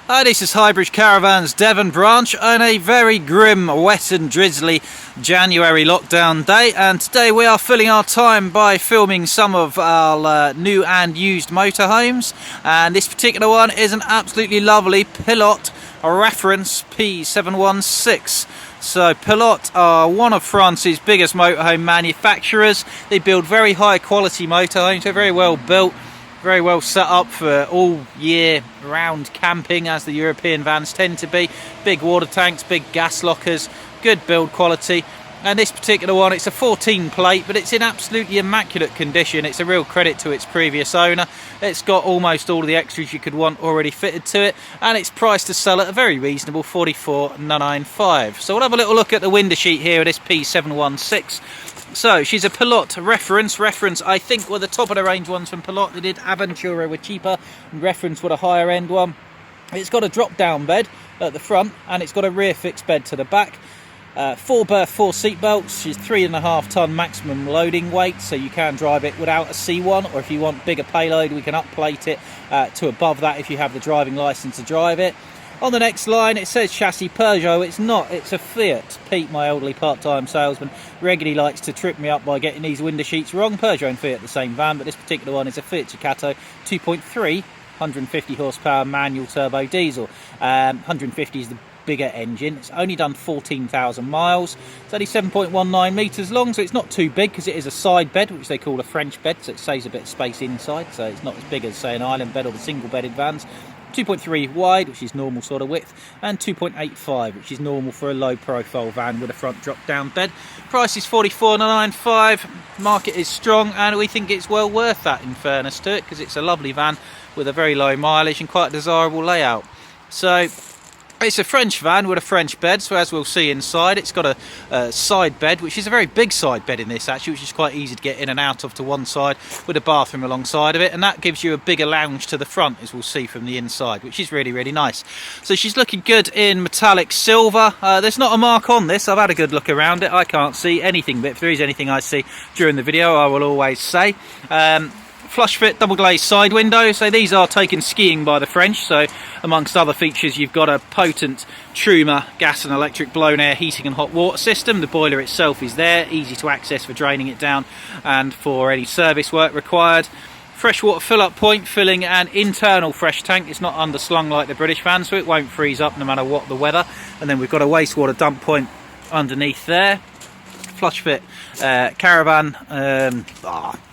Hi, this is Highbridge Caravans Devon branch on a very grim, wet and drizzly January lockdown day, and today we are filling our time by filming some of our new and used motorhomes, and this particular one is an absolutely lovely Pilote Reference P716. So Pilote are one of France's biggest motorhome manufacturers. They build very high quality motorhomes. They're very well built, very well set up for all year round camping, as the European vans tend to be. Big water tanks, big gas lockers, good build quality. And this particular one, it's a 14 plate, but it's in absolutely immaculate condition. It's a real credit to its previous owner. It's got almost all the extras you could want already fitted to it, and it's priced to sell at a very reasonable $44,995. So we'll have a little look at the window sheet here of this P716. So she's a Pilote Reference. Reference, I think, were the top of the range ones from Pilote. They did Aventura were cheaper, and Reference were a higher end one. It's got a drop down bed at the front, and it's got a rear fixed bed to the back. 4 berth, 4 seat belts. She's 3.5 ton maximum loading weight, so you can drive it without a C1, or if you want bigger payload, we can upplate it to above that if you have the driving license to drive it. On the next line, it says chassis Peugeot. It's not, it's a Fiat. Pete, my elderly part-time salesman, regularly likes to trip me up by getting these window sheets wrong. Peugeot and Fiat the same van, but this particular one is a Fiat Ducato 2.3, 150 horsepower manual turbo diesel. 150 is the bigger engine. It's only done 14,000 miles. It's only 7.19 metres long, so it's not too big because it is a side bed, which they call a French bed, so it saves a bit of space inside, so it's not as big as, say, an island bed or the single bedded vans. 2.3 wide, which is normal sort of width, and 2.85, which is normal for a low profile van with a front drop down bed. Price is $44,995. Market is strong, and we think it's well worth that, in fairness to it, because it's a lovely van with a very low mileage and quite a desirable layout. So it's a French van with a French bed, so as we'll see inside, it's got a side bed, which is a very big side bed in this actually, which is quite easy to get in and out of to one side, with a bathroom alongside of it, and that gives you a bigger lounge to the front, as we'll see from the inside, which is really, really nice. So she's looking good in metallic silver. There's not a mark on this. I've had a good look around it. I can't see anything, but if there is anything I see during the video, I will always say. Flush fit double glazed side windows. So these are taken skiing by the French, so amongst other features you've got a potent Truma gas and electric blown air heating and hot water system. The boiler itself is there, easy to access for draining it down and for any service work required. Freshwater fill up point, filling an internal fresh tank. It's not underslung like the British van, so it won't freeze up no matter what the weather. And then we've got a wastewater dump point underneath there. Flush fit caravan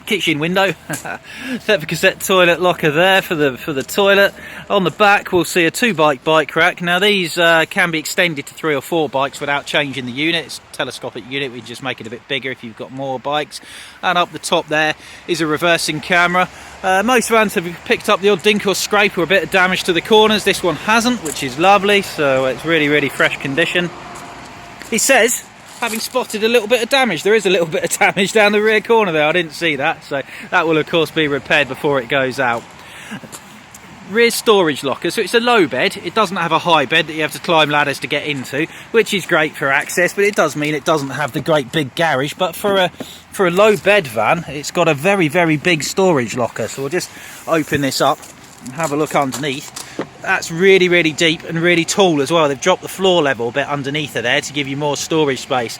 kitchen window. Set for cassette toilet locker there for the toilet. On the back we'll see a 2 bike rack. Now these can be extended to 3 or 4 bikes without changing the unit. It's a telescopic unit, we just make it a bit bigger if you've got more bikes. And up the top there is a reversing camera. Most vans have picked up the odd dink or scrape or a bit of damage to the corners. This one hasn't, which is lovely, so it's really, really fresh condition. He says, having spotted a little bit of damage. There is a little bit of damage down the rear corner there. I didn't see that, so that will of course be repaired before it goes out. Rear storage locker, so it's a low bed. It doesn't have a high bed that you have to climb ladders to get into, which is great for access, but it does mean it doesn't have the great big garage. But for a low bed van, it's got a very, very big storage locker. So we'll just open this up and have a look underneath. That's really, really deep and really tall as well. They've dropped the floor level a bit underneath it there to give you more storage space.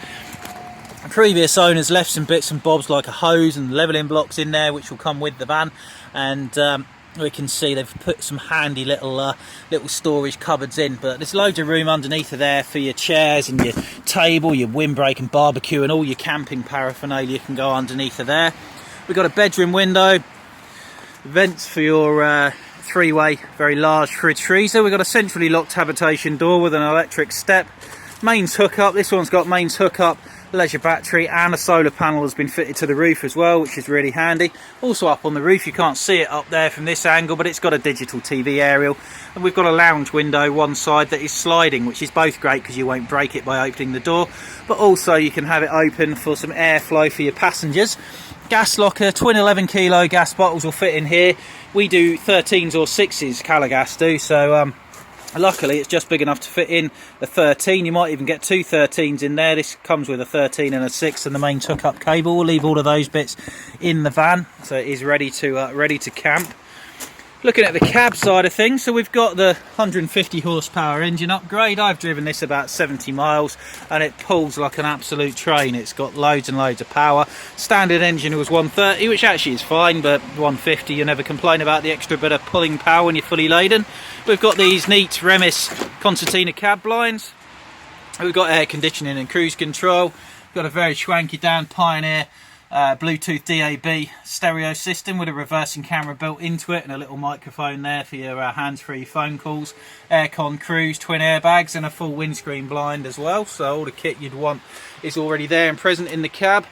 Previous owners left some bits and bobs like a hose and levelling blocks in there, which will come with the van, and we can see they've put some handy little storage cupboards in. But there's loads of room underneath there for your chairs and your table, your windbreak and barbecue, and all your camping paraphernalia can go underneath there. We've got a bedroom window, vents for your 3-way very large fridge freezer. We've got a centrally locked habitation door with an electric step. Mains hookup. This one's got mains hookup, leisure battery, and a solar panel has been fitted to the roof as well, which is really handy. Also up on the roof, you can't see it up there from this angle, but it's got a digital TV aerial, and we've got a lounge window one side that is sliding, which is both great because you won't break it by opening the door, but also you can have it open for some airflow for your passengers. Gas locker, twin 11 kilo gas bottles will fit in here. We do 13s or 6s, Calagas do, so Luckily it's just big enough to fit in a 13. You might even get two 13s in there. This comes with a 13 and a 6 and the main took up cable. We'll leave all of those bits in the van, so it is ready to camp. Looking at the cab side of things, so we've got the 150 horsepower engine upgrade. I've driven this about 70 miles and it pulls like an absolute train. It's got loads and loads of power. Standard engine was 130, which actually is fine, but 150 you never complain about the extra bit of pulling power when you're fully laden. We've got these neat Remis concertina cab blinds. We've got air conditioning and cruise control. We've got a very swanky down Pioneer Bluetooth DAB stereo system with a reversing camera built into it and a little microphone there for your hands-free phone calls. Aircon cruise, twin airbags and a full windscreen blind as well, so all the kit you'd want is already there and present in the cab.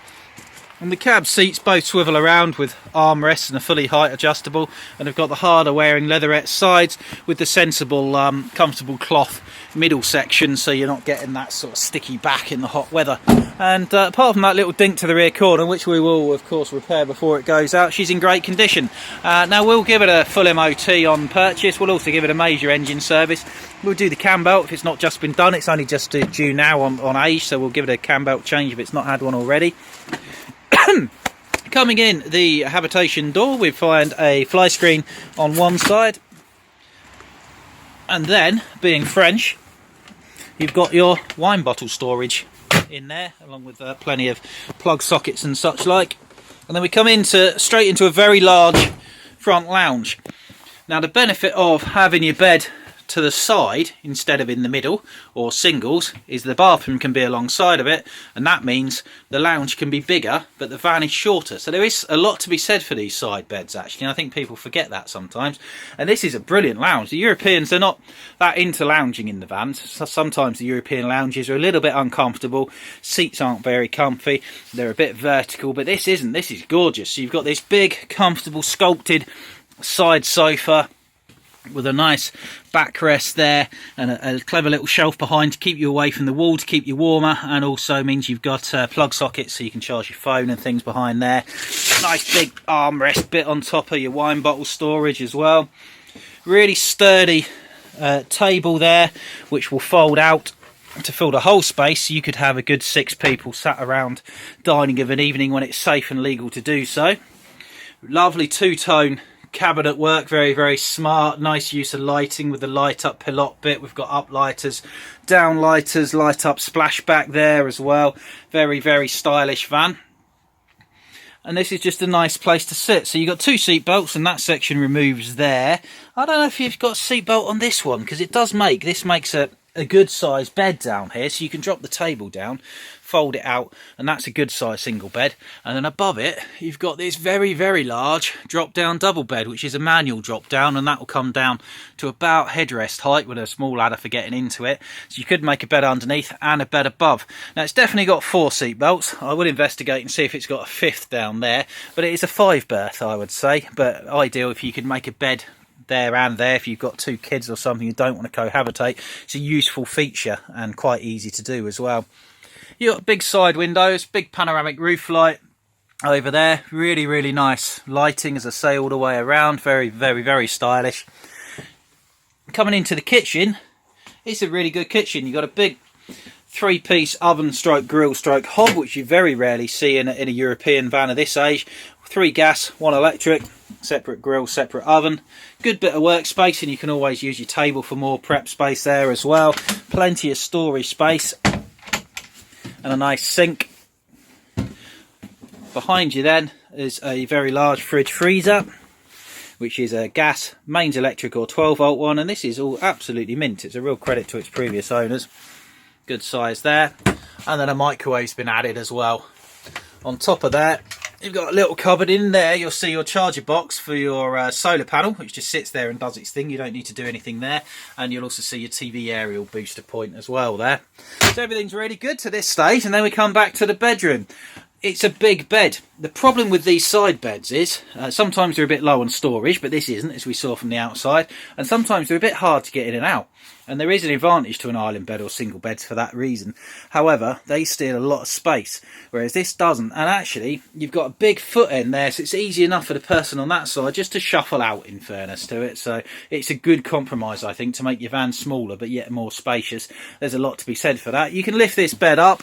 And the cab seats both swivel around with armrests and are fully height adjustable, and they've got the harder wearing leatherette sides with the sensible comfortable cloth middle section, so you're not getting that sort of sticky back in the hot weather. And apart from that little dink to the rear corner, which we will of course repair before it goes out, she's in great condition. Now we'll give it a full MOT on purchase. We'll also give it a major engine service. We'll do the cam belt if it's not just been done. It's only just due now on age, so we'll give it a cam belt change if it's not had one already. Coming in the habitation door, we find a fly screen on one side, and then, being French, you've got your wine bottle storage in there, along with plenty of plug sockets and such like. And then we come straight into a very large front lounge. Now the benefit of having your bed to the side instead of in the middle or singles is the bathroom can be alongside of it, and that means the lounge can be bigger but the van is shorter. So there is a lot to be said for these side beds actually, and I think people forget that sometimes. And this is a brilliant lounge. The Europeans, they're not that into lounging in the vans. So sometimes the European lounges are a little bit uncomfortable, seats aren't very comfy, they're a bit vertical, but this isn't. This is gorgeous. So you've got this big comfortable sculpted side sofa with a nice backrest there and a clever little shelf behind to keep you away from the wall, to keep you warmer, and also means you've got plug sockets so you can charge your phone and things behind there. Nice big armrest bit on top of your wine bottle storage as well. Really sturdy table there which will fold out to fill the whole space, so you could have a good 6 people sat around dining of an evening when it's safe and legal to do so. Lovely two-tone cabinet work, very very smart, nice use of lighting with the light up Pilote bit. We've got up lighters, down lighters, light up splashback there as well. Very very stylish van, and this is just a nice place to sit. So you've got 2 seat belts and that section removes there. I don't know if you've got a seat belt on this one, because it does makes a good size bed down here, so you can drop the table down, fold it out, and that's a good size single bed. And then above it you've got this very very large drop down double bed, which is a manual drop down, and that will come down to about headrest height with a small ladder for getting into it, so you could make a bed underneath and a bed above. Now it's definitely got 4 seat belts. I would investigate and see if it's got a 5th down there, but it is a 5 berth I would say, but ideal if you could make a bed there and there if you've got 2 kids or something you don't want to cohabitate. It's a useful feature and quite easy to do as well. You've got big side windows, big panoramic roof light over there, really really nice lighting as I say all the way around, very very very stylish. Coming into the kitchen, it's a really good kitchen. You've got a big 3-piece oven stroke grill stroke hob, which you very rarely see in a European van of this age. 3 gas, 1 electric, separate grill, separate oven. Good bit of workspace, and you can always use your table for more prep space there as well. Plenty of storage space and a nice sink. Behind you then is a very large fridge freezer, which is a gas, mains electric or 12 volt one, and this is all absolutely mint. It's a real credit to its previous owners. Good size there. And then a microwave's been added as well. On top of that, you've got a little cupboard in there. You'll see your charger box for your solar panel, which just sits there and does its thing. You don't need to do anything there. And you'll also see your TV aerial booster point as well there. So everything's really good to this stage. And then we come back to the bedroom. It's a big bed. The problem with these side beds is sometimes they're a bit low on storage, but this isn't, as we saw from the outside. And sometimes they're a bit hard to get in and out. and there is an advantage to an island bed or single beds for that reason. However, they steal a lot of space, whereas this doesn't. And actually, you've got a big foot end there, so it's easy enough for the person on that side just to shuffle out, in fairness to it. So it's a good compromise, I think, to make your van smaller but yet more spacious. There's a lot to be said for that. You can lift this bed up,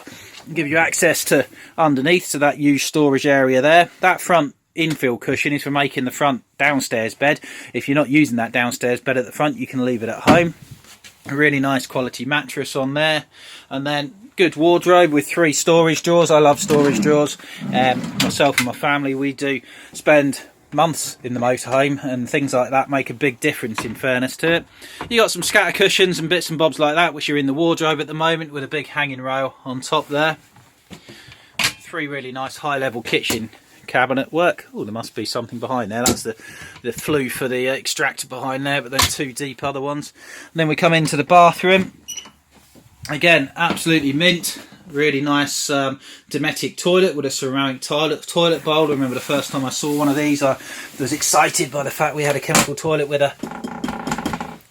give you access to underneath, to that huge storage area there. That front infill cushion is for making the front downstairs bed. If you're not using that downstairs bed at the front, you can leave it at home. A really nice quality mattress on there, and then good wardrobe with 3 storage drawers. I love storage drawers. Myself and my family, we do spend months in the motorhome, and things like that make a big difference, in fairness to it. You got some scatter cushions and bits and bobs like that, which are in the wardrobe at the moment, with a big hanging rail on top there. 3 really nice high level kitchen cabinet work. Oh, there must be something behind there. That's the flue for the extractor behind there, but then 2 deep other ones. And then we come into the bathroom. Again, absolutely mint. Really nice Dometic toilet with a ceramic toilet bowl. I remember the first time I saw one of these, I was excited by the fact we had a chemical toilet with a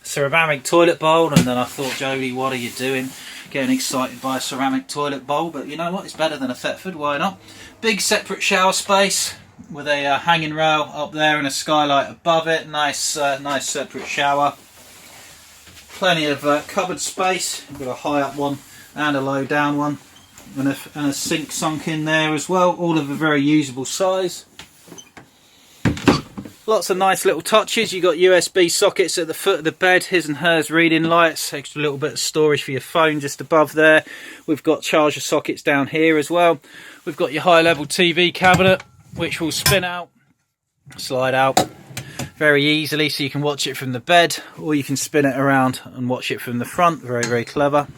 ceramic toilet bowl, and then I thought, Jodie, what are you doing getting excited by a ceramic toilet bowl? But you know what, it's better than a Thetford, why not? Big separate shower space with a hanging rail up there and a skylight above it. Nice nice separate shower. Plenty of cupboard space. We've got a high up one and a low down one, and a sink sunk in there as well, all of a very usable size. Lots of nice little touches. You've got USB sockets at the foot of the bed, his and hers reading lights, extra little bit of storage for your phone just above there. We've got charger sockets down here as well. We've got your high level TV cabinet, which will spin out, slide out very easily, so you can watch it from the bed, or you can spin it around and watch it from the front. Very, very clever.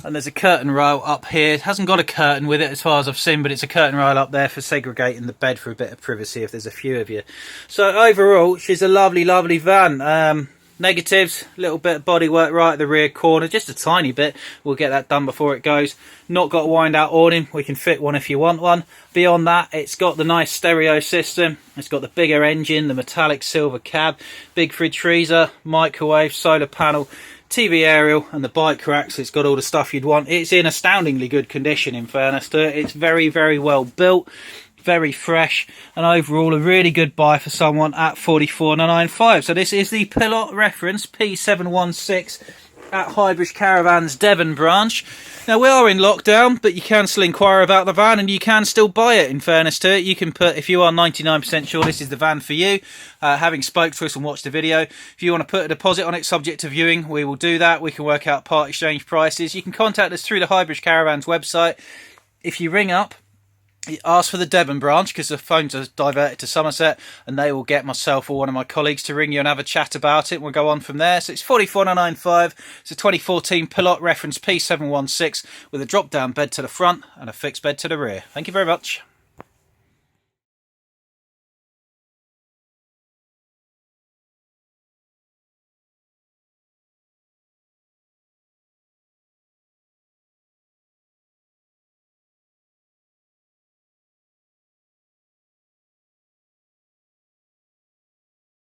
And there's a curtain rail up here. It hasn't got a curtain with it as far as I've seen, but it's a curtain rail up there for segregating the bed for a bit of privacy if there's a few of you. So overall, she's a lovely, lovely van. Negatives, a little bit of bodywork right at the rear corner, just a tiny bit. We'll get that done before it goes. Not got a wind out awning. We can fit one if you want one. Beyond that, it's got the nice stereo system. It's got the bigger engine, the metallic silver cab, big fridge freezer, microwave, solar panel, TV aerial, and the bike racks. It's got all the stuff you'd want. It's in astoundingly good condition, in fairness to it. It's very, very well built, very fresh, and overall a really good buy for someone at $44,995. So this is the Pilote Reference P716 at Highbridge Caravans Devon branch. Now, we are in lockdown, but you can still inquire about the van, and you can still buy it, in fairness to it. You can put, if you are 99% sure this is the van for you, having spoke to us and watched the video, if you want to put a deposit on it subject to viewing, we will do that. We can work out part exchange prices. You can contact us through the Highbridge Caravans website. If you ring up, ask for the Devon branch, because the phones are diverted to Somerset, and they will get myself or one of my colleagues to ring you and have a chat about it, and we'll go on from there. So it's $44,995. It's a 2014 Pilote Reference P716 with a drop down bed to the front and a fixed bed to the rear. Thank you very much.